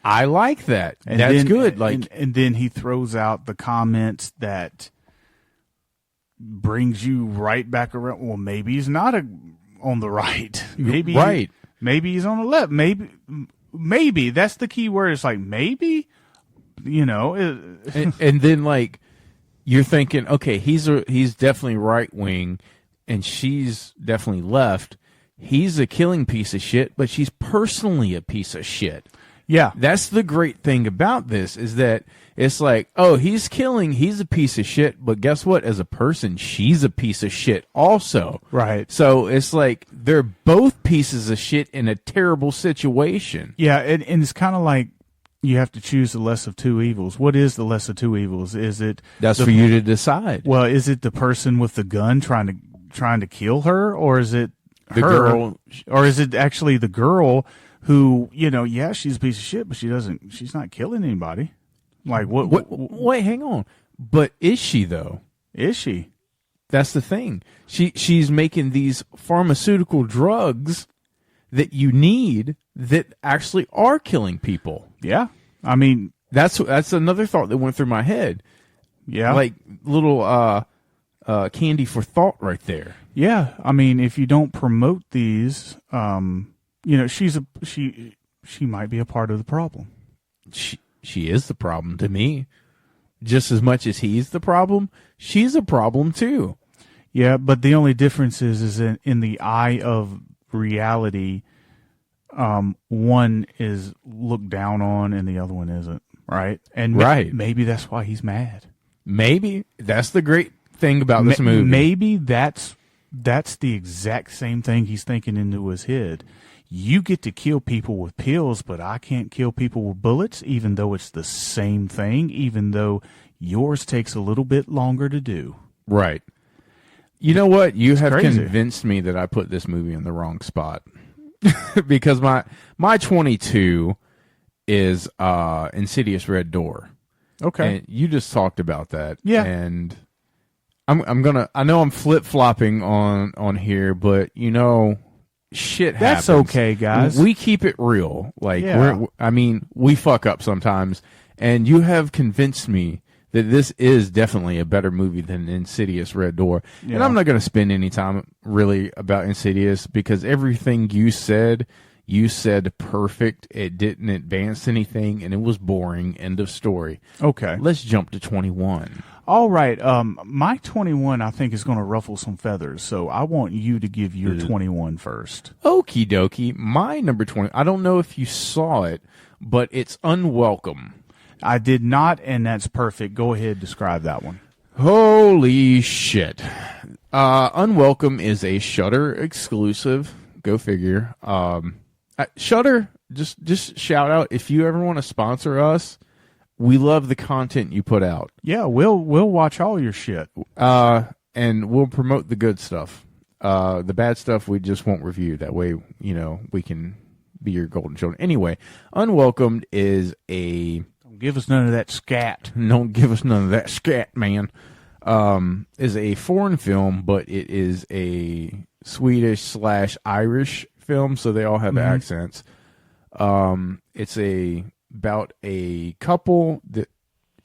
I like that. And That's then, good. Like, and then he throws out the comments that brings you right back around. Well, maybe he's not on the right. Maybe right. Maybe he's on the left. Maybe that's the key word. It's like maybe, and then like you're thinking, okay, he's definitely right wing, and she's definitely left. He's a killing piece of shit, but she's personally a piece of shit. Yeah. That's the great thing about this, is that it's like, oh, he's killing, he's a piece of shit, but guess what? As a person, she's a piece of shit also. Right. So it's like they're both pieces of shit in a terrible situation. Yeah, and it's kind of like you have to choose the less of two evils. What is the less of two evils? Is it That's for you to decide. Well, is it the person with the gun trying to kill her, or is it The her, girl, or is it actually the girl who, yeah, she's a piece of shit, but she's not killing anybody. Like what wait, hang on. But is she though? is she? That's the thing. She's making these pharmaceutical drugs that you need that actually are killing people. Yeah. I mean, That's another thought that went through my head. yeah. Like little candy for thought right there. Yeah. I mean, if you don't promote these, she might be a part of the problem. She is the problem to me. Just as much as he's the problem, she's a problem too. Yeah, but the only difference is in the eye of reality, one is looked down on and the other one isn't, right? And Right. maybe that's why he's mad. Maybe that's the great thing about this movie. Maybe that's the exact same thing he's thinking into his head. You get to kill people with pills, but I can't kill people with bullets, even though it's the same thing, even though yours takes a little bit longer to do. Right. You know what? You have crazy. convinced me that I put this movie in the wrong spot. Because my 22 is Insidious Red Door. Okay. And you just talked about that. Yeah. And I know I'm flip-flopping on here, but shit happens. That's okay, guys. We keep it real. Like, Yeah. we fuck up sometimes. And you have convinced me that this is definitely a better movie than Insidious Red Door. Yeah. And I'm not going to spend any time really about Insidious, because everything you said perfect. It didn't advance anything, and it was boring. End of story. Okay. Let's jump to 21. All right. My 21, I think, is going to ruffle some feathers. So I want you to give your 21 first. Okie dokie. My number 20, I don't know if you saw it, but it's Unwelcome. I did not, and that's perfect. Go ahead, describe that one. Holy shit. Unwelcome is a Shudder exclusive. Go figure. Shudder, just shout out, if you ever want to sponsor us, we love the content you put out. Yeah, we'll watch all your shit. And we'll promote the good stuff. The bad stuff we just won't review. That way, we can be your golden children. Anyway, Unwelcomed is a... Don't give us none of that scat. Don't give us none of that scat, man. Is a foreign film, but it is a Swedish/Irish film, so they all have accents. It's about a couple that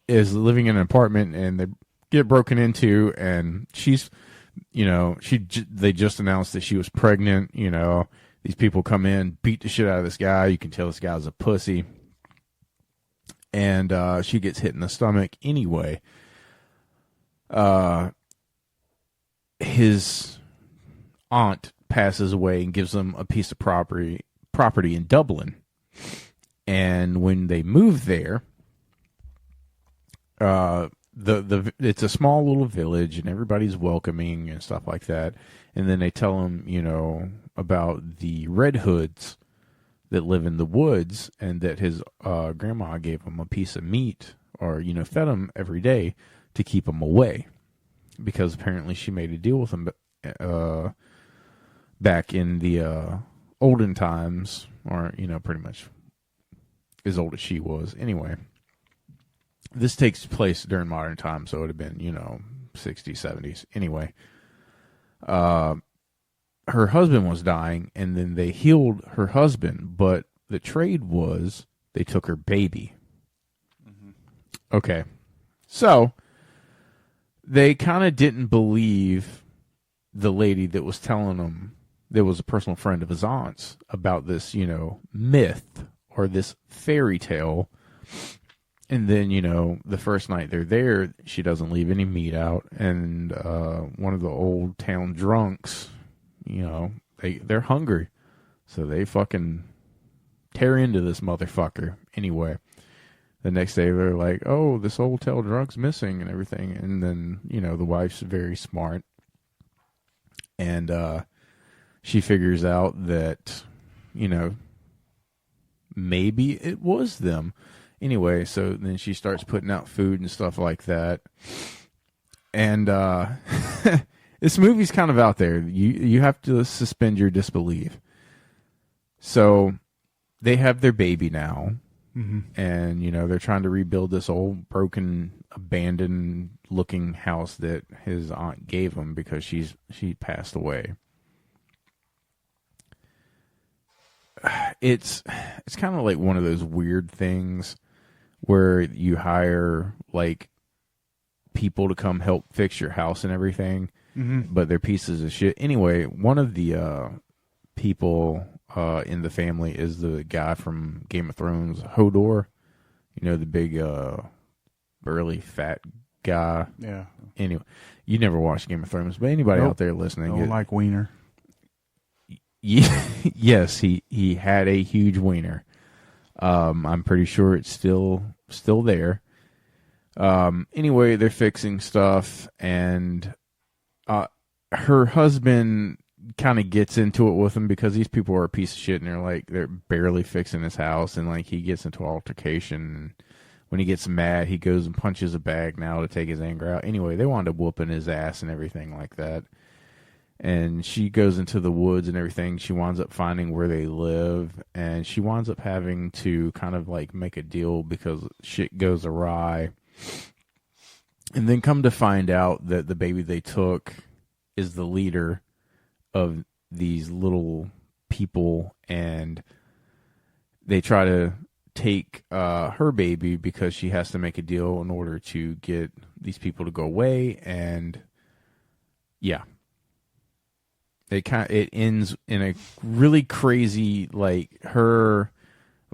is living in an apartment, and they get broken into, and she's, they just announced that she was pregnant. These people come in, beat the shit out of this guy. You can tell this guy's a pussy. And she gets hit in the stomach anyway. His aunt passes away and gives them a piece of property in Dublin. And when they move there, it's a small little village, and everybody's welcoming and stuff like that. And then they tell him, about the Red Hoods that live in the woods, and that his grandma gave him a piece of meat, or fed him every day to keep him away, because apparently she made a deal with him back in the olden times, or pretty much as old as she was. Anyway, this takes place during modern times, so it would have been 60s, 70s. Anyway, her husband was dying, and then they healed her husband, but the trade was they took her baby. Okay. So they kind of didn't believe the lady that was telling them, that was a personal friend of his aunt's, about this, myth or this fairy tale. And then, the first night they're there, she doesn't leave any meat out. And one of the old town drunks, they're hungry. So they fucking tear into this motherfucker. Anyway, the next day they're like, oh, this old town drunk's missing and everything. And then, the wife's very smart. And she figures out that, maybe it was them. Anyway, so then she starts putting out food and stuff like that. And this movie's kind of out there. You have to suspend your disbelief. So they have their baby now. Mm-hmm. And, they're trying to rebuild this old, broken, abandoned looking house that his aunt gave him because she passed away. It's kind of like one of those weird things where you hire like people to come help fix your house and everything, but they're pieces of shit. Anyway, one of the people in the family is the guy from Game of Thrones, Hodor. The big burly fat guy. Yeah. Anyway, you never watched Game of Thrones, but anybody out there listening, don't like wiener. Yes, he had a huge wiener. I'm pretty sure it's still there. Anyway, they're fixing stuff, and her husband kind of gets into it with him because these people are a piece of shit, and they're barely fixing his house, and he gets into an altercation. And when he gets mad, he goes and punches a bag now to take his anger out. Anyway, they wound up whooping his ass and everything like that. And she goes into the woods and everything. She winds up finding where they live, and she winds up having to kind of make a deal because shit goes awry. And then come to find out that the baby they took is the leader of these little people, and they try to take her baby because she has to make a deal in order to get these people to go away. And yeah. It ends in a really crazy,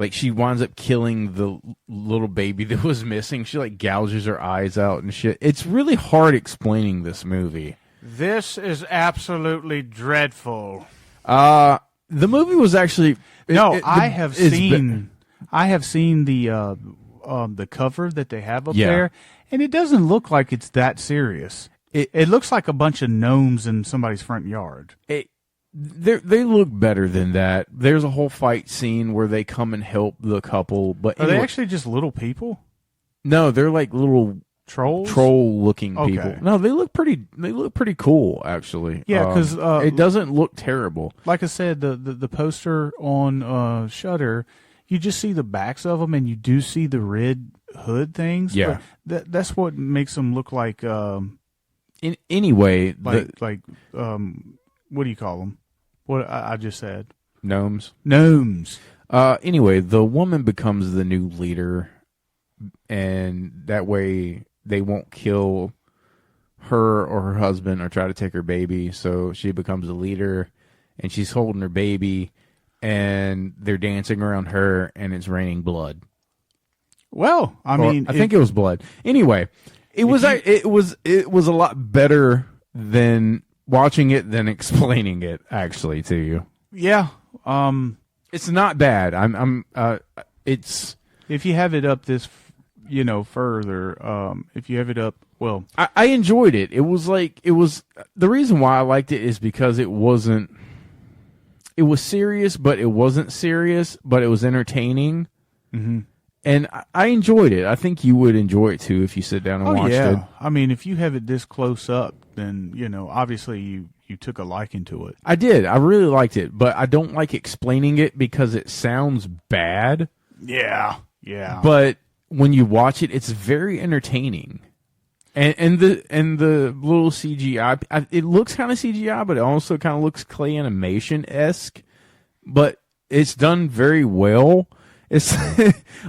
she winds up killing the little baby that was missing. She gouges her eyes out and shit. It's really hard explaining this movie. This is absolutely dreadful. The movie was actually I have seen the cover that they have up there, and it doesn't look like it's that serious. It looks like a bunch of gnomes in somebody's front yard. They look better than that. There's a whole fight scene where they come and help the couple. But are they actually just little people? No, they're like little trolls, troll-looking people. No, they look pretty cool, actually. Yeah, because it doesn't look terrible. Like I said, the poster on Shudder, you just see the backs of them, and you do see the red hood things. Yeah, but that's what makes them look like. Anyway, what do you call them? What I just said. Gnomes. Anyway, the woman becomes the new leader, and that way they won't kill her or her husband or try to take her baby. So she becomes the leader, and she's holding her baby, and they're dancing around her, and it's raining blood. Well, I think it was blood. Anyway. It was a lot better than watching it than explaining it actually to you. Yeah. It's not bad. It's if you have it up this further, if you have it up, well, I enjoyed it. It was the reason why I liked it is because it was serious, but it wasn't serious, but it was entertaining. Mm-hmm. And I enjoyed it. I think you would enjoy it too if you sit down and watched it. I mean, if you have it this close up, then obviously you took a liking to it. I did. I really liked it, but I don't like explaining it because it sounds bad. Yeah. But when you watch it, it's very entertaining. And the little CGI, it looks kind of CGI, but it also kind of looks clay animation-esque. But it's done very well. It's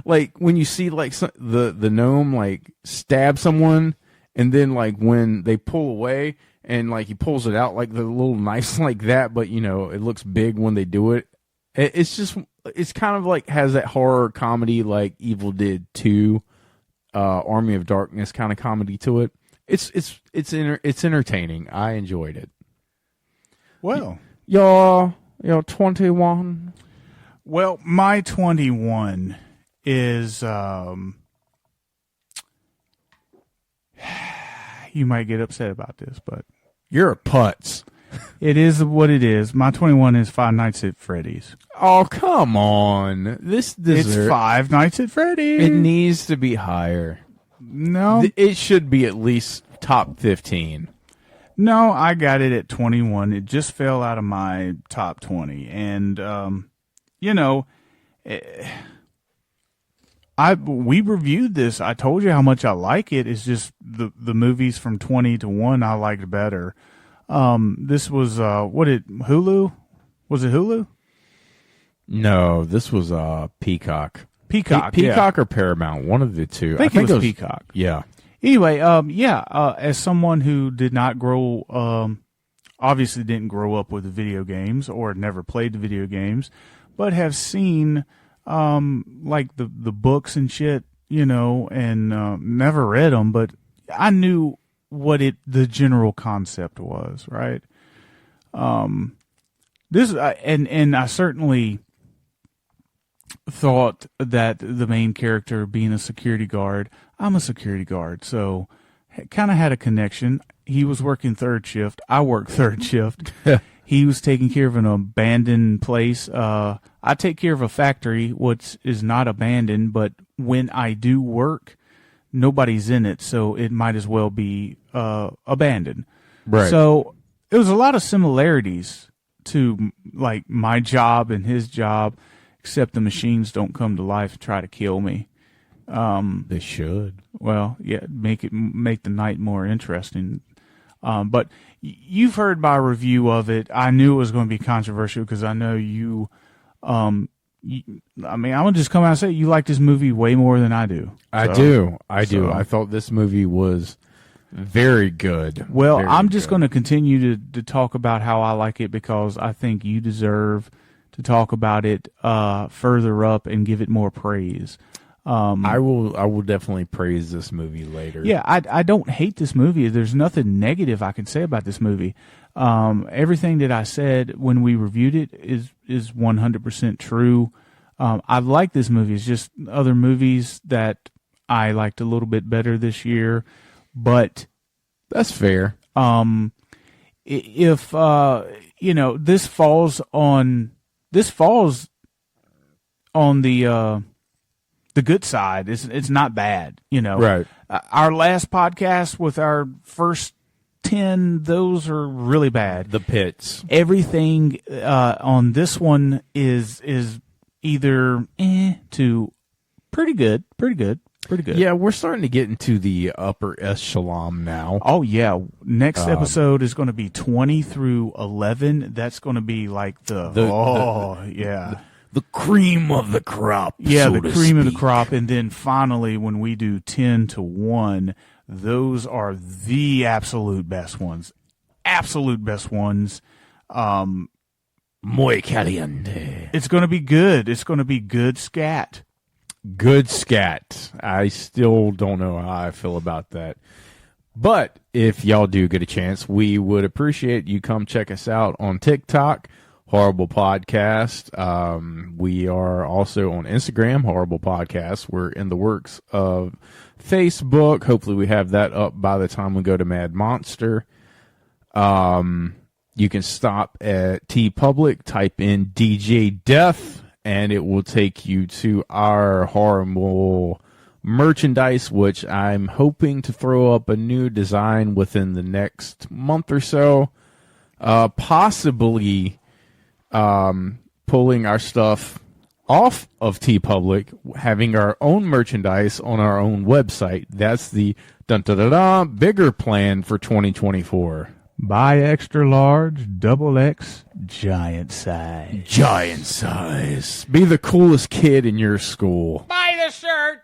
like when you see like the gnome like stab someone, and then like when they pull away and like he pulls it out like the little knife like that, but you know it looks big when they do it. It's kind of like has that horror comedy like Evil Dead 2, Army of Darkness kind of comedy to it. It's entertaining. I enjoyed it. Well, Your 21. Well, my 21 is you might get upset about this, but You're a putz. it is what it is. My 21 is Five Nights at Freddy's. Oh, come on. This It's Five Nights at Freddy's. It needs to be higher. No, It should be at least top 15. no, I got it at 21. It just fell out of my top 20, and you know, we reviewed this. I told you how much I like it. It's just the movies from 20 to 1 I liked better. This was Hulu? Was it Hulu? No, this was Peacock. Peacock, Peacock or Paramount, one of the two. I think it was Peacock. Yeah. Anyway, as someone who did not obviously didn't grow up with the video games or never played the video games, but have seen like the books and shit, you know, and never read them, but I knew what the general concept was, right? This and I certainly thought that the main character being a security guard, I'm a security guard, so kind of had a connection. He was working third shift. I work third shift. He was taking care of an abandoned place. I take care of a factory, which is not abandoned, but when I do work, nobody's in it, so it might as well be abandoned. Right. So it was a lot of similarities to like my job and his job, except the machines don't come to life and try to kill me. They should. Well, yeah, make the night more interesting. But you've heard my review of it. I knew it was going to be controversial because I know you. I mean, I'm gonna just come out and say you like this movie way more than I do. I do. I thought this movie was very good. Well, Very I'm just good. going to continue to talk about how I like it because I think you deserve to talk about it further up and give it more praise. I will definitely praise this movie later. Yeah, I don't hate this movie. There's nothing negative I can say about this movie. Everything that I said when we reviewed it is 100% true. I like this movie. It's just other movies that I liked a little bit better this year, but That's fair. if you know, this falls on the good side. It's not bad, you know. Right. Our last podcast with our first 10, those are really bad. The Pits. Everything on this one is either to pretty good. Yeah, we're starting to get into the upper echelon now. Oh yeah. Next episode is going to be 20 through 11. That's going to be like yeah. The cream of the crop. Yeah, so the to cream of the speak. crop. And then finally, when we do 10 to 1, those are the absolute best ones. Absolute best ones. Muy caliente. It's going to be good. It's going to be good scat. Good scat. I still don't know how I feel about that. But if y'all do get a chance, we would appreciate you come check us out on TikTok, Horrible Podcast. We are also on Instagram, Horrible Podcast. We're in the works of Facebook. Hopefully we have that up by the time we go to Mad Monster. You can stop at TeePublic, type in DJ Death, and it will take you to our horrible merchandise, which I'm hoping to throw up a new design within the next month or so. Possibly pulling our stuff off of TeePublic, having our own merchandise on our own website. That's the bigger plan for 2024. Buy extra large, double X, giant size. Giant size. Be the coolest kid in your school. Buy the shirt.